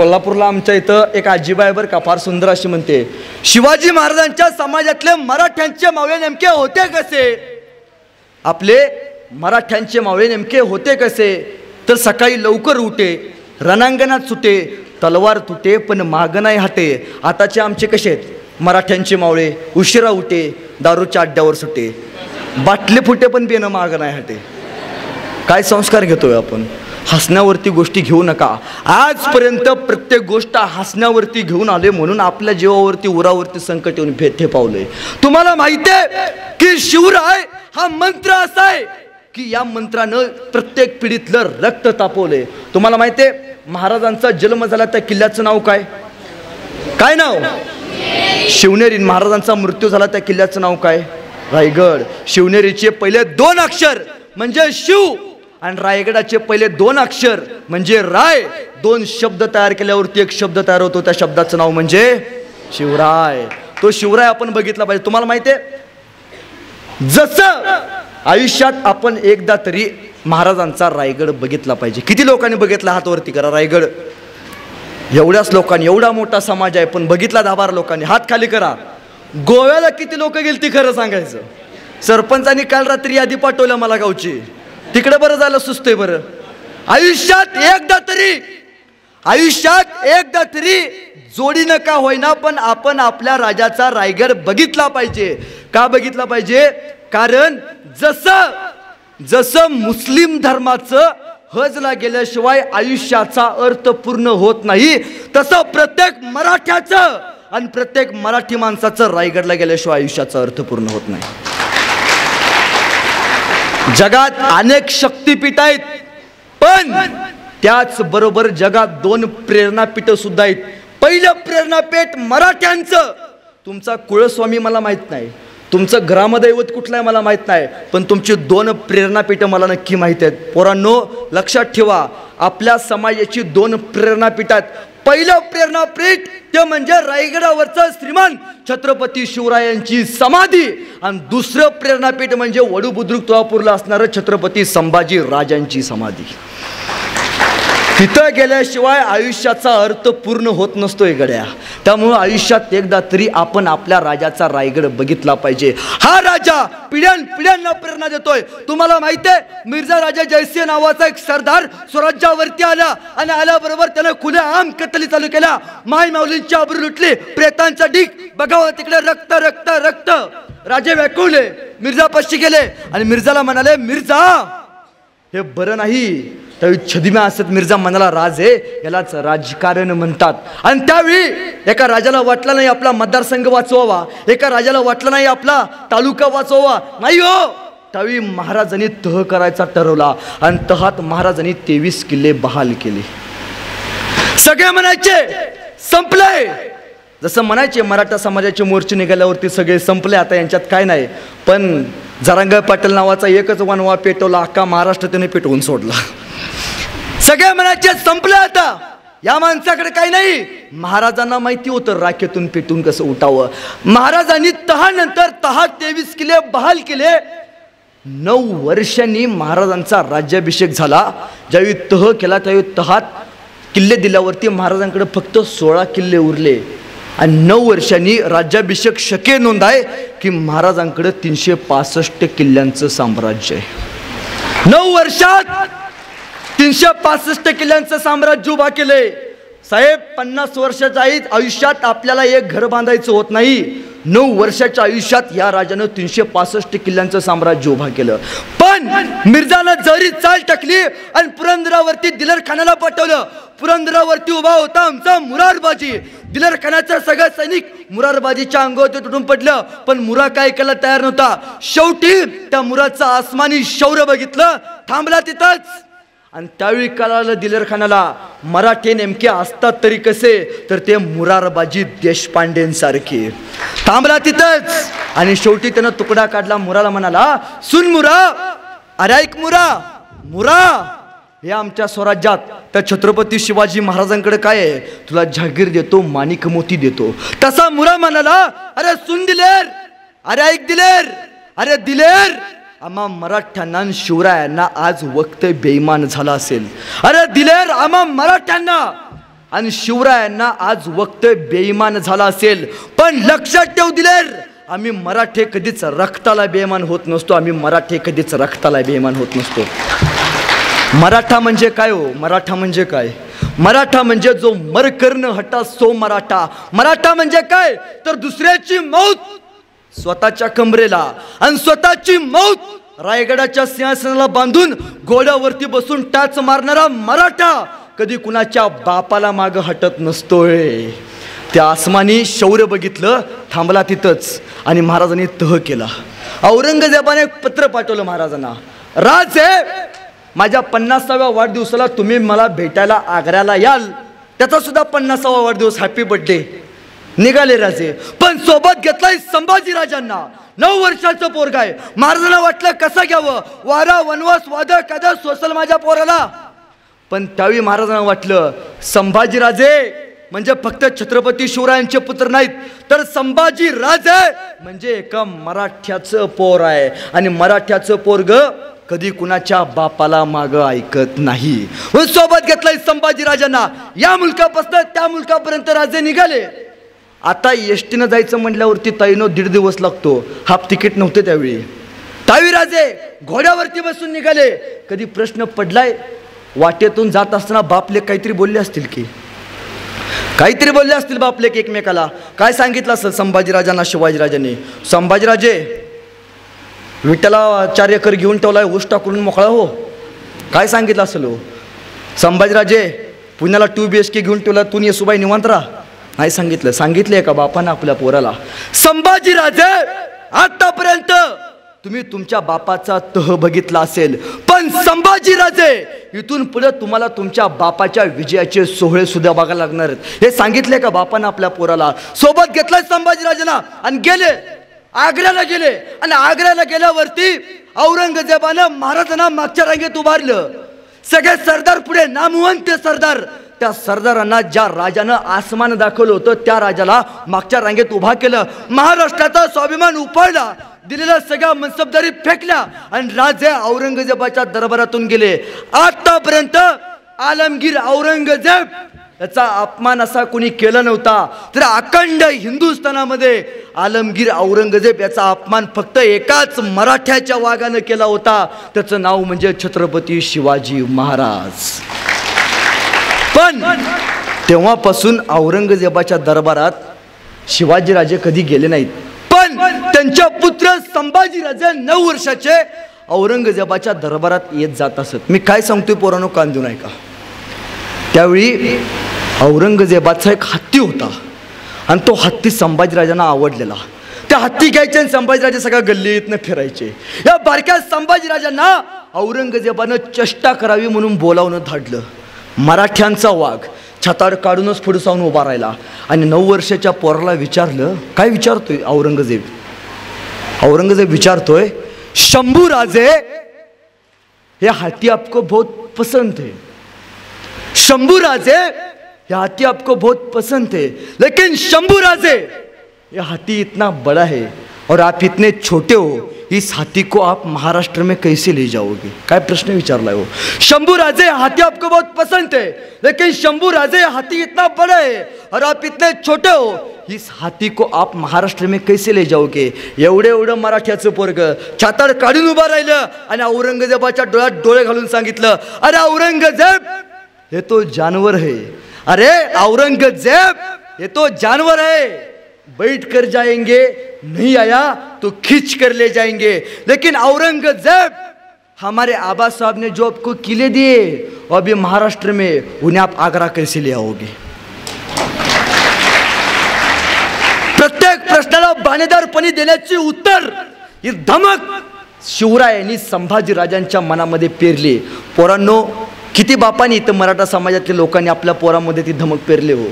कोल्हापूरला आमच्या इथं एक आजीबाई बरं का फार सुंदर अशी म्हणते, शिवाजी महाराजांच्या समाजातले मराठ्यांचे मावळे नेमके होते कसे? आपले मराठ्यांचे मावळे नेमके होते कसे? तर सकाळी लवकर उठे, रणांगणात सुटे, तलवार तुटे पण माग नाही हाटे. आताचे आमचे कसे आहेत? मराठ्यांचे मावळे उशिरा उठे, दारूच्या अड्ड्यावर सुटे, बाटले फुटे पण पेनं माग नाही हाटे. काय संस्कार घेतोय आपण? हसण्यावरती गोष्टी घेऊ नका. आजपर्यंत प्रत्येक गोष्ट हसण्यावरती घेऊन आले म्हणून आपल्या जीवावरती उरावरती संकट येऊन ठेपावलंय. तुम्हाला माहिती आहे की शिवराय हा मंत्र असा आहे की या मंत्रानं प्रत्येक पिढीतलं रक्त तापवलंय. तुम्हाला माहिती आहे महाराजांचा जन्म झाला त्या किल्ल्याचं नाव काय? काय नाव? शिवनेरी. महाराजांचा मृत्यू झाला त्या किल्ल्याचं नाव काय? रायगड. शिवनेरीचे पहिले 2 अक्षर म्हणजे शिव आणि रायगडाचे पहिले 2 अक्षर म्हणजे राय. 2 शब्द तयार केल्यावरती एक शब्द तयार होतो, त्या शब्दाचं नाव म्हणजे शिवराय. तो शिवराय आपण बघितला पाहिजे. तुम्हाला माहिती आहे जसं आयुष्यात आपण एकदा तरी महाराजांचा रायगड बघितला पाहिजे. किती लोकांनी बघितला? हात वरती करा. रायगड एवढ्याच लोकांनी, एवढा मोठा समाज आहे पण बघितला 10-12 लोकांनी. हात खाली करा. गोव्याला किती लोक गेलती खरं सांगायचं? सरपंचांनी काल रात्री यादी पाठवल्या मला गावची. तिकडे बरं झालं सुचतंय बरं. आयुष्यात एकदा तरी जोडीनं का होईना पण आपण आपल्या राजाचा रायगड बघितला पाहिजे. का बघितला पाहिजे? कारण जसं मुस्लिम धर्माचं हजला गेल्याशिवाय आयुष्याचा अर्थ पूर्ण होत नाही, तसं प्रत्येक मराठ्याचं आणि प्रत्येक मराठी माणसाचं रायगडला गेल्याशिवाय आयुष्याचा अर्थ पूर्ण होत नाही. जगात अनेक शक्तिपीठ आहेत पण त्याच बरोबर जगात 2 प्रेरणापीठ सुद्धा आहेत. पहिलं प्रेरणापीठ मराठ्यांचं. तुमचा कुळस्वामी मला माहित नाही, तुमचं ग्रामदैवत कुठलं आहे मला माहित नाही, पण तुमची 2 प्रेरणापीठ मला नक्की माहिती आहेत. पोरांनो लक्षात ठेवा, आपल्या समाजाची 2 प्रेरणापीठ आहेत. पहिलं प्रेरणापीठ ते म्हणजे रायगडावरचं श्रीमान छत्रपती शिवरायांची समाधी आणि दुसरं प्रेरणापीठ म्हणजे वडू बुद्रुक तुळापूरला असणारं छत्रपती संभाजी राजांची समाधी. तिथं गेल्याशिवाय आयुष्याचा अर्थ पूर्ण होत नसतोय गड्या. त्यामुळे आयुष्यात एकदा तरी आपण आपल्या राजाचा रायगड बघितला पाहिजे. हा राजा पिढ्यानपिढ्यांना प्रेरणा देतोय. तुम्हाला माहिती आहे मिर्झा राजा जयसिंह नावाचा एक सरदार स्वराज्यावरती आला आणि आल्याबरोबर त्यानं खुल्या आम कत्तली चालू केल्या. माय माऊलींची आबरू लुटली, प्रेतांचा ढीक बघावं तिकडे रक्त रक्त रक्त. राजे व्याकुळले, मिर्झा पश्ची गेले आणि मिर्झाला म्हणाले मिर्झा हे बरं नाही. त्यावेळी छदिम्या असत मिर्झा म्हणाला राज आहे, यालाच राजकारण म्हणतात. आणि त्यावेळी एका राजाला वाटलं नाही आपला मतदारसंघ वाचवावा, एका राजाला वाटलं नाही आपला तालुका वाचवावा. नाही हो, त्यावेळी महाराजांनी तह करायचा ठरवला आणि तहात महाराजांनी 23 किल्ले बहाल केले. सगळे म्हणायचे संपलंय. जसं म्हणायचे मराठा समाजाचे मोर्चे निघाल्यावरती सगळे संपले, आता यांच्यात काय नाही. पण जरांग पाटील नावाचा एकच वनवा पेटवला, अख्खा महाराष्ट्र त्याने पेटवून सोडला. सगळे म्हणायचे संपलं आता, या माणसाकडे काही नाही. महाराजांना माहिती होतं राखेतून पेटून कसं उठावं. महाराजांनी तहानंतर 23 किल्ले बहाल केले. 9 वर्षांनी महाराजांचा राज्याभिषेक झाला. ज्यावेळी तह केला त्यावेळी तहात किल्ले दिल्यावरती महाराजांकडे फक्त 16 किल्ले उरले आणि 9 वर्षांनी राज्याभिषेक शके नोंद आहे की महाराजांकडे 365 किल्ल्यांचं साम्राज्य आहे. 9 वर्षात 365 किल्ल्यांचं साम्राज्य उभा केलंय. साहेब 50 वर्षाच्या आयुष्यात आपल्याला एक घर बांधायचं होत नाही. 9 वर्षाच्या आयुष्यात या राजानं 365 किल्ल्यांचं साम्राज्य उभा केलं. पण मिर्झानं जरी चाल टाकली आणि पुरंदरावरती दिलर खानाला पाठवलं. पुरंदरावरती उभा होता आमचा मुरारबाजी. दिलर खानाचा सगळं सैनिक मुरारबाजीच्या अंगावरती तुटून पडलं, पण मुरा काय केला तयार नव्हता. शेवटी त्या मुराचं आसमानी शौर्य बघितलं, थांबला तिथंच. आणि त्यावेळी कळालं दिलर खानाला मराठे नेमके असतात तरी कसे, तर ते मुरारबाजी देशपांडेंसारखे. थांबला तिथंच आणि शेवटी त्यानं तुकडा काढला. मुराला म्हणाला सुन मुरा, अरे ऐक मुरा, मुरा हे आमच्या स्वराज्यात त्या छत्रपती शिवाजी महाराजांकडे काय आहे, तुला जहागीर देतो, माणिक मोती देतो. तसा मुरा म्हणाला अरे सुन दिलेर, अरे ऐक दिलेर, अरे दिलेर आम्हा मराठ्यांना शिवरायांना आज वक्त बेईमान झाला असेल. अरे दिलेर आम्हा मराठ्यांना आणि शिवरायांना आज वक्तव्य बेईमान झाला असेल, पण लक्षात ठेव दिलेर, आम्ही मराठे कधीच रक्ताला बेईमान होत नसतो. आम्ही मराठे कधीच रक्ताला बेईमान होत नसतो. मराठा म्हणजे काय हो? मराठा म्हणजे काय? मराठा म्हणजे जो मर कर्ण हटा सो मराठा. मराठा म्हणजे काय तर दुसऱ्याची मौत स्वतःच्या कमरेला आणि स्वतःची मौत रायगडाच्या सिंहासनाला बांधून घोड्यावरती बसून टाच मारणारा मराठा कधी कुणाच्या बापाला माग हटत नसतोय. त्या आसमानी शौर्य बघितलं, थांबला तिथंच आणि महाराजांनी तह केला. औरंगजेबाने एक पत्र पाठवलं महाराजांना, राजे माझ्या 50व्या वाढदिवसाला तुम्ही मला भेटायला आग्र्याला याल, त्याचा सुद्धा 50वा वाढदिवस, हॅपी बर्थडे. निघाले राजे, पण सोबत घेतलाय संभाजीराजांना. 9 वर्षाचं पोरगा आहे. महाराजांना वाटलं कसं घ्यावं, वारा वनवास वादळ कदा सोसल माझ्या पोराला. पण त्यावेळी महाराजांना वाटलं संभाजीराजे म्हणजे फक्त छत्रपती शिवरायांचे पुत्र नाहीत, तर संभाजीराजे म्हणजे एका मराठ्याचं पोर आहे. आणि मराठ्याचं पोरग कधी कुणाच्या बापाला माग ऐकत नाही. सोबत घेतलाय संभाजीराजांना. या मुलकापासून त्या मुलकापर्यंत राजे निघाले. आता एसटीनं जायचं म्हटल्यावरती ताईनो 1.5 दिवस लागतो. हाफ तिकीट नव्हते त्यावेळी. ताई राजे घोड्यावरती बसून निघाले. कधी प्रश्न पडलाय, वाटेतून जात असताना बापले काहीतरी बोलले असतील की, काहीतरी बोलले असतील बापले की एकमेकाला. काय सांगितलं असेल संभाजीराजांना शिवाजीराजांनी, संभाजीराजे विठ्ठला 4 एकर घेऊन ठेवलाय, ऊस टाकून मोकळा हो. काय सांगितलं असेल हो? संभाजीराजे पुण्याला 2 BHK घेऊन ठेवला, तू येसुबाई निवांत राहा. नाही सांगितलं. सांगितलंय का बापानं आपल्या पोराला? संभाजीराजे आतापर्यंत तुम्ही तुमच्या बापाचा तह बघितला असेल, पण संभाजीराजे इथून पुढे तुम्हाला तुमच्या बापाच्या विजयाचे सोहळे सुद्धा बघायला लागणार आहेत. हे सांगितले का बापानं आपल्या पोराला? सोबत घेतलाय संभाजीराजांना आणि गेले आग्र्याला गेले. आणि आग्र्याला गेल्यावरती औरंगजेबानं महाराजांना मागच्या रांगेत उभारलं. सगळे सरदार पुढे, नामवंत सरदार. त्या सरदारांना ज्या राजानं आसमान दाखवलं होतं त्या राजाला मागच्या रांगेत उभा केलं. महाराष्ट्राचा स्वाभिमान उपाळला, दिलेल्या सगळ्या मनसबदारी फेकल्या आणि राजे औरंगजेबाच्या दरबारातून गेले. आतापर्यंत आलमगीर औरंगजेब याचा अपमान असा कोणी केला नव्हता, तर अखंड हिंदुस्थानामध्ये आलमगीर औरंगजेब याचा अपमान फक्त एकाच मराठ्याच्या वाघानं केला होता. त्याचं नाव म्हणजे छत्रपती शिवाजी महाराज. पण तेव्हापासून औरंगजेबाच्या दरबारात शिवाजीराजे कधी गेले नाहीत. पण त्यांच्या पुत्र संभाजीराजे 9 वर्षाचे औरंगजेबाच्या दरबारात येत जात असत. मी काय सांगतोय पोरांनो, कान देऊ नका. त्यावेळी औरंगजेबाचा एक हत्ती होता आणि तो हत्ती संभाजीराजांना आवडलेला. त्या हत्ती घ्यायचे आणि संभाजीराजे सगळ्या गल्लीतनं फिरायचे. या बारक्या संभाजीराजांना औरंगजेबानं चेष्टा करावी म्हणून बोलावणं धाडलं. मराठ्यांचा वाघ छताड काढूनच पुढे जाऊन उभा राहिला आणि 9 वर्षाच्या पोराला विचारलं. काय विचारतोय औरंगजेब? औरंगजेब विचारतोय, शंभूराजे ये हाथी आपको बहुत पसंद है. शंभूराजे ये हाथी आपको बहुत पसंद है, लेकिन शंभूराजे ये हाथी इतना बड़ा है और आप इतने छोटे हो, इस हाथी को आप महाराष्ट्र में कैसे ले जाओगे? काय प्रश्न विचारला हो? शंभूराजे हाथी आपको बहुत पसंद है, लेकिन शंभूराजे हाथी इतना बड़ा है और आप इतने छोटे हो, इस हाथी को आप महाराष्ट्र में कैसे ले जाओगे? एवढं मराठ्याचं पोरग छाताड काढून उभा राहिलं आणि औरंगजेबाच्या डोळ्यात डोळे घालून सांगितलं, अरे औरंगजेब ये तो जानवर है. अरे औरंगजेब ये तो जानवर है. बैठ कर जाएंगे, नहीं आया तो खींच कर ले जाएंगे. लेकिन औरंगजेब हमारे आबा साहब ने जो आपको किले दिए, अभी महाराष्ट्र में उन्हें आप आगरा कैसे ले आओगे? प्रत्येक प्रश्नाला बाणेदारपणे देण्याची उत्तर ही धमक शिवरायांनी संभाजीराजांच्या मनामध्ये पेरली. पोरांनो, किती बापांनी इथं मराठा समाजातल्या लोकांनी आपल्या पोरामध्ये ती धमक पेरली हो.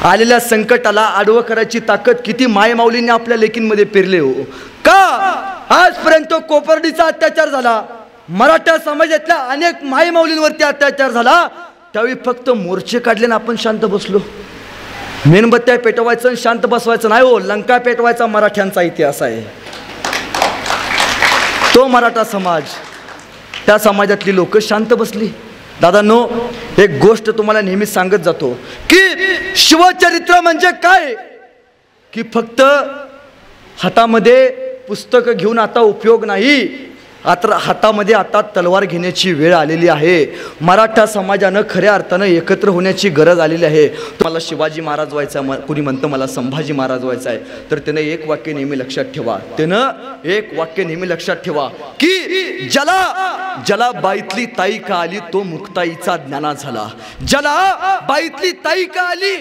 आलेल्या संकटाला आडवं करायची ताकद किती मायमाऊलींनी आपल्या लेकींमध्ये पेरले हो. का आजपर्यंत कोपर्डीचा अत्याचार झाला, मराठा समाजातल्या अनेक मायमाऊलींवरती अत्याचार झाला, त्यावेळी फक्त मोर्चे काढले ना आपण शांत बसलो. मेणबत्त्या पेटवायचं शांत बसवायचं नाही हो. लंका पेटवायचा मराठ्यांचा इतिहास आहे. तो मराठा समाज, त्या समाजातली लोक शांत बसली. दादांनो, एक गोष्ट तुम्हाला नेहमी सांगत जातो की शिवचरित्र म्हणजे काय, की फक्त हातामध्ये पुस्तक घेऊन आता उपयोग नाही, आता हातामध्ये आता तलवार घेण्याची वेळ आलेली आहे. मराठा समाजानं खऱ्या अर्थानं एकत्र होण्याची गरज आलेली आहे. तुम्हाला शिवाजी महाराज व्हायचा, कुणी म्हणतं मला संभाजी महाराज व्हायचा आहे, तर त्यानं एक वाक्य नेहमी लक्षात ठेवा, की ज्याला बाईतली ताई का आली तो मुक्ताईचा ज्ञाना झाला. ज्याला बाईतली ताई का आली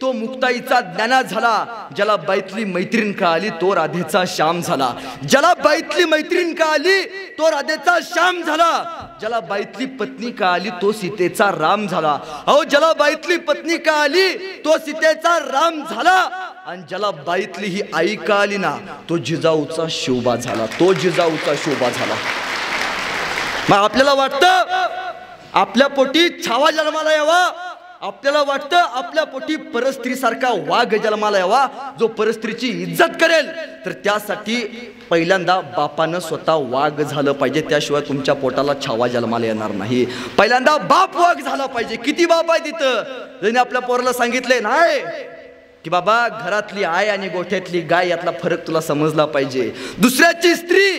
तो मुक्ताईचा ज्ञाना झाला. ज्याला बाईतली मैत्रीण का आली तो राधेचा श्याम झाला. ज्याला बाईतली मैत्रीण का आली तो राधेचा श्याम झाला. ज्याला बाईतली पत्नी का आली तो सीतेचा राम झाला. अहो, ज्याला बाईतली पत्नी का आली तो सीतेचा राम झाला. आणि ज्याला बाईतली ही आई का आली ना तो जिजाऊचा शोभा झाला. मग आपल्याला वाटतं आपल्या पोटी छावा जन्माला यावा, आपल्याला वाटतं आपल्या पोटी परस्त्रीसारखा वाघ जन्माला यावा जो परस्त्रीची इज्जत करेल. तर त्यासाठी पहिल्यांदा बापानं स्वतः वाघ झालं पाहिजे, त्याशिवाय तुमच्या पोटाला छावा जन्माला येणार नाही. पहिल्यांदा बाप वाघ झाला पाहिजे. किती बाप आहे तिथं, ज्याने आपल्या पोराला सांगितले नाही की बाबा घरातली आय आणि गोठ्यातली गाय यातला फरक तुला समजला पाहिजे. दुसऱ्याची स्त्री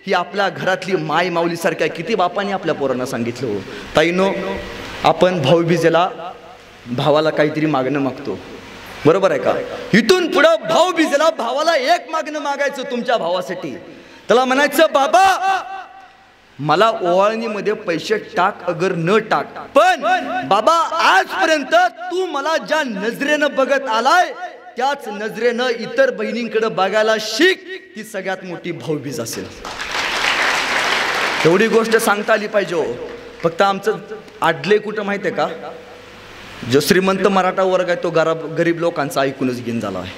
ही आपल्या घरातली माय माऊली सारखी आहे. किती बापाने आपल्या पोरांना सांगितलं हो. ताईनो, आपण भाऊबीजेला भावाला काहीतरी मागणं मागतो, बरोबर आहे का? इथून पुढं भाऊबीजेला भावाला एक मागणं मागायचं तुमच्या भावासाठी. त्याला म्हणायचं बाबा मला ओवाळणीमध्ये पैसे टाक अगर न टाक, पण बाबा आजपर्यंत तू मला ज्या नजरेनं बघत आलाय त्याच नजरेनं इतर बहिणींकडे बघायला शिक. ती सगळ्यात मोठी भाऊबीज असेल. एवढी गोष्ट सांगता आली पाहिजे हो. फक्त आमचं आडले कुठं माहिती आहे का, जो श्रीमंत मराठा वर्ग आहे तो गरीब लोकांचा ऐकूनच घेऊन झाला आहे.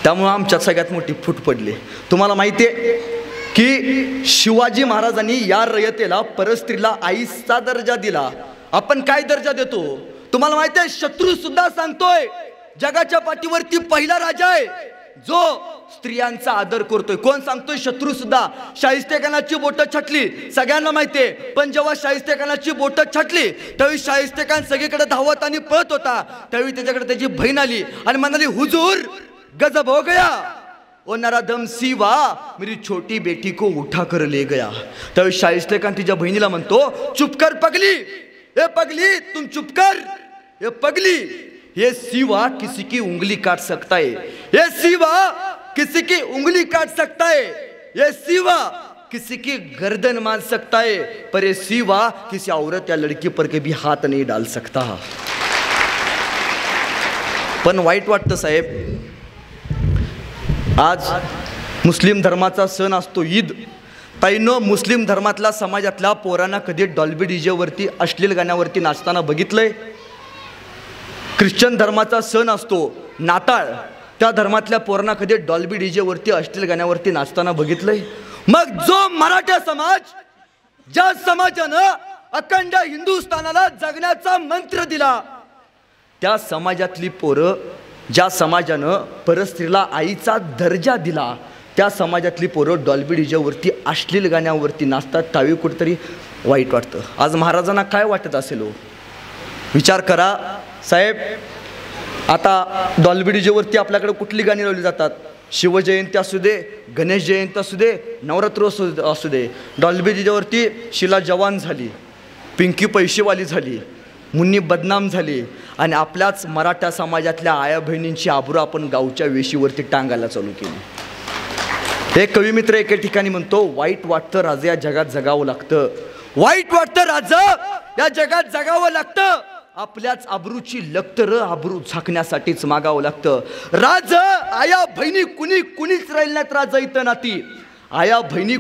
त्यामुळं आमच्यात सगळ्यात मोठी फूट पडली. तुम्हाला माहिती आहे की शिवाजी महाराजांनी या रयतेला परस्त्रीला आईचा दर्जा दिला. आपण काय दर्जा देतो तुम्हाला माहिती आहे? शत्रू सुद्धा सांगतोय जगाच्या पाठीवरती पहिला राजा आहे जो स्त्रियांचा आदर करतोय. कोण सांगतोय? शत्रू सुद्धा. शाहिस्तेखानाची बोटं छाटली सगळ्यांना माहितीये, पण जेव्हा शाहिस्तेखानाची बोटं छाटली त्यावेळी शाहिस्तेखान सगळीकडे धावत आणि पळत होता. त्यावेळी त्याच्याकडे त्याची बहीण आली आणि म्हणाली हुजूर गजब हो गया, ओ नराधम सिवा मेरी छोटी बेटी को उठा कर ले गया. त्यावेळी शाहिस्तेखान तिच्या बहिणीला म्हणतो चुप कर पगली, ए पगली तुम चुप कर, ए पगली ये सिवा किसी की उंगली काट सकता है, ये सिवा किसी की उंगली काट सकता है, ये सिवा किसी की गर्दन मार सकता है, पर ये सिवा किसी औरत या लड़की पर कभी हाथ नहीं डाल सकता. पण वाईट वाटतं साहेब, आज मुस्लिम धर्माचा सण असतो ईद. ताईनो, मुस्लिम धर्मातल्या समाजातल्या पोरांना कधी डॉल्बी डीजे वरती अश्लील गाण्यावरती नाचताना बघितलंय? ख्रिश्चन धर्माचा सण असतो नाताळ, त्या धर्मातल्या पोरांना कधी डॉल्बी डीजे वरती अश्लील गाण्यावरती नाचताना बघितलंय? मग जो मराठा समाज, ज्या समाजानं अखंड हिंदुस्थानाला जगण्याचा मंत्र दिला, त्या समाजातली पोरं, ज्या समाजानं परस्त्रीला आईचा दर्जा दिला, त्या समाजातली पोरं डॉल्बी डीजेवरती अश्लील गाण्यावरती नाचतात. त्यावेळी कुठेतरी वाईट वाटतं. आज महाराजांना काय वाटत असेल हो? विचार करा साहेब. आता डॉल्बी डीजेवरती आपल्याकडे कुठली गाणी लावली जातात? शिवजयंती असू दे, गणेश जयंती असू दे, नवरात्र असू दे, डॉल्बी डीजेवरती शिला जवान झाली, पिंकी पैसेवाली झाली, मुन्नी बदनाम झाली, आणि आपल्याच मराठा समाजातल्या आया बहिणींची आबरू आपण गावच्या वेशीवरती टांगायला चालू केली. एक कविमित्र एके ठिकाणी म्हणतो, वाईट वाटतं राजा या जगात जगावं लागतं, वाईट वाटतं राजा या जगात जगावं लागतं, आपल्याच आबरूची लक्तर आबरू झाकण्यासाठीच मागावं लागतं. राज आया बहिणी कुणीच राहिली नाहीत राजा इथं नाती, आया बहिणी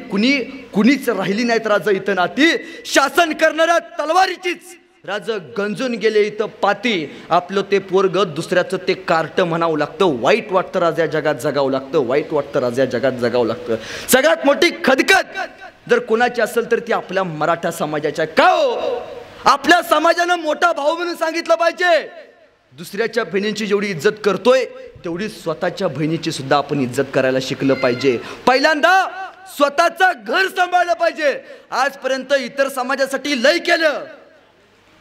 कुणीच राहिली नाहीत राजा इथं नाती, शासन करणाऱ्या तलवारीचीच राज गंजून गेले इथं पाती, आपलं ते पोरग दुसऱ्याचं ते कार्ट म्हणावं लागतं. वाईट वाटतं राजा जगात जगावं लागतं, वाईट वाटतं राजा जगात जगावं लागतं. सगळ्यात मोठी खदखद जर कोणाची असेल तर ती आपल्या मराठा समाजाच्या. का हो? आपल्या समाजानं मोठा भाऊ म्हणून सांगितलं पाहिजे. दुसऱ्याच्या बहिणींची जेवढी इज्जत करतोय तेवढी स्वतःच्या बहिणीची सुद्धा आपण इज्जत करायला शिकलं पाहिजे. पहिल्यांदा स्वतःचं घर सांभाळलं पाहिजे. आजपर्यंत इतर समाजासाठी लय केलं,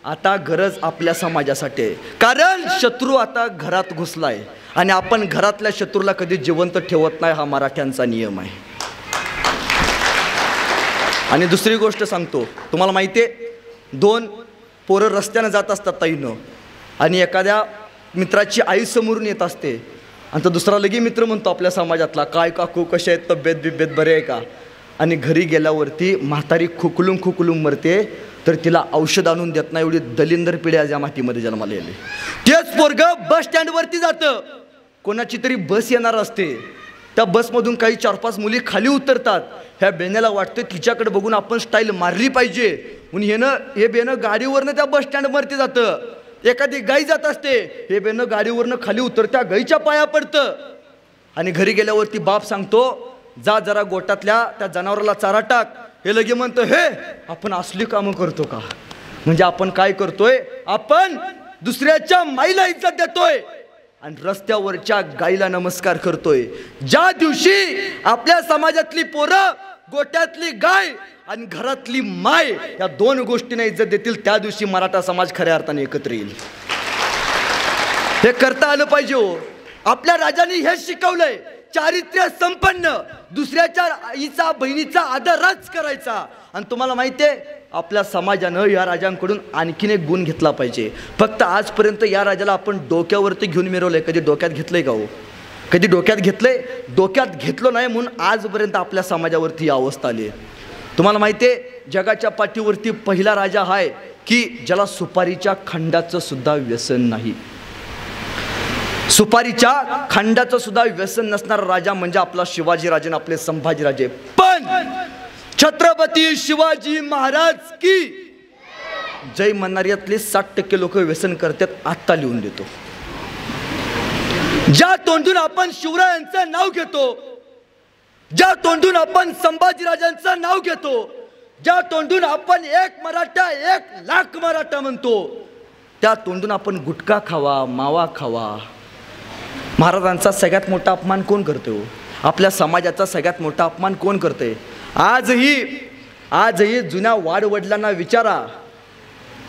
आता गरज आपल्या समाजासाठी आहे, कारण शत्रू आता घरात घुसलाय आणि आपण घरातल्या शत्रूला कधी जिवंत ठेवत नाही, हा मराठ्यांचा नियम आहे. आणि दुसरी गोष्ट सांगतो, तुम्हाला माहिती आहे, 2 पोरं रस्त्यानं जात असतात ताईनं, आणि एखाद्या मित्राची आई समोरून येत असते आणि तो दुसरा लगी मित्र म्हणतो आपल्या समाजातला, काय काकू कशा आहेत, तब्येत बिब्येत बरे आहे का, आणि घरी गेल्यावरती म्हातारी खुकलून मरते, तर तिला औषध आणून देत नाही, एवढी दलिंदर पिढी आज या मातीमध्ये जन्माला येते. तेच पोरगं बस स्टँडवरती जातं, कोणाची तरी बस येणार असते, त्या बसमधून काही 4-5 मुली खाली उतरतात, ह्या बेण्याला वाटतं तिच्याकडे बघून आपण स्टाईल मारली पाहिजे म्हणून हे बेनं गाडीवरनं त्या बस स्टँडवरती जातं. एखादी गाई जात असते, हे बेनं गाडीवरनं खाली उतरत्या गाईच्या पाया पडतं, आणि घरी गेल्यावरती बाप सांगतो जा जरा गोटातल्या त्या जनावराला चारा टाक, हे लगे म्हणतं हे आपण असली कामं करतो का, म्हणजे आपण काय करतोय, आपण दुसऱ्याच्या माईला इज्जत देतोय आणि रस्त्यावरच्या गाईला नमस्कार करतोय. ज्या दिवशी आपल्या समाजातली पोरं, गोट्यातली गाय आणि घरातली माय या 2 गोष्टींना इज्जत देतील, त्या दिवशी मराठा समाज खऱ्या अर्थाने एकत्र येईल. हे करता आलं पाहिजे हो. आपल्या राजांनी हे शिकवलंय, चारित्र्य संपन्न, दुसऱ्याच्या आईचा बहिणीचा आदरच करायचा. आणि तुम्हाला माहिती आहे, आपल्या समाजानं या राजांकडून आणखीन एक गुण घेतला पाहिजे. फक्त आजपर्यंत या राजाला आपण डोक्यावरती घेऊन मिरवलंय, कधी डोक्यात घेतलंय का हो? कधी डोक्यात घेतलंय? डोक्यात घेतलं नाही म्हणून आजपर्यंत आपल्या समाजावरती ही अवस्था आली आहे. तुम्हाला माहिती आहे, जगाच्या पाठीवरती पहिला राजा हा आहे की ज्याला सुपारीच्या खंडाचं सुद्धा व्यसन नाही. सुपारीच्या खंडाचं सुद्धा व्यसन नसणारा राजा म्हणजे आपला शिवाजी राजे, आपले संभाजी राजे. पण छत्रपती शिवाजी महाराज की जय म्हणणाऱ्यातले 60% लोक व्यसन करतात. आत्ता लिहून देतो, ज्या तोंडून आपण शिवरायांचं नाव घेतो, ज्या तोंडून आपण संभाजीराजांचं नाव घेतो, ज्या तोंडून आपण 1 मराठा 1 लाख मराठा म्हणतो, त्या तोंडून आपण गुटखा खावा, मावा खावा. महाराजांचा सगळ्यात मोठा अपमान कोण करतो? आपल्या समाजाचा सगळ्यात मोठा अपमान कोण करते? आजही जुन्या वाडवडिलांना विचारा,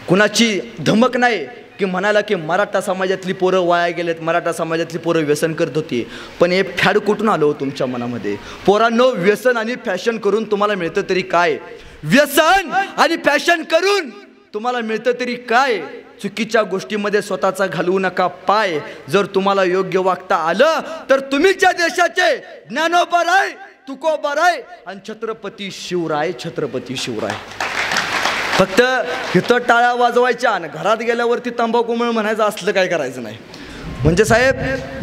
कुणाची धमक नाही की म्हणाला की मराठा समाजातली पोरं वाया गेलेत, मराठा समाजातली पोरं व्यसन करत होती. पण हे फॅड कुठून आलं हो तुमच्या मनामध्ये? पोरांनो, व्यसन आणि फॅशन करून तुम्हाला मिळतं तरी काय? व्यसन आणि फॅशन करून तुम्हाला मिळतं तरी काय? चुकीच्या गोष्टीमध्ये स्वतःचा घालवू नका पाय. जर तुम्हाला योग्य वागता आलं तर तुम्हीच्या देशाचे ज्ञानोबा राय, तुकोबा राय आणि छत्रपती शिवराय. फक्त इथं टाळ्या वाजवायच्या आणि घरात गेल्यावरती तंबाखू म्हणायचं, असलं काय करायचं नाही. म्हणजे साहेब,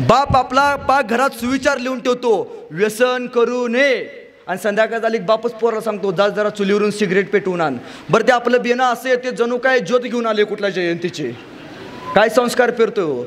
बाप आपला पाक घरात सुविचार लिहून ठेवतो, व्यसन करू नये, आणि संध्याकाळ झाली बापच पोराला सांगतो जा जरा चुलीवरून सिगरेट पेटवून आण. बरं, ते आपलं बियाणं असं येते जणू काय ज्योत घेऊन आले कुठल्या जयंतीचे. काय संस्कार पेरतोय हो.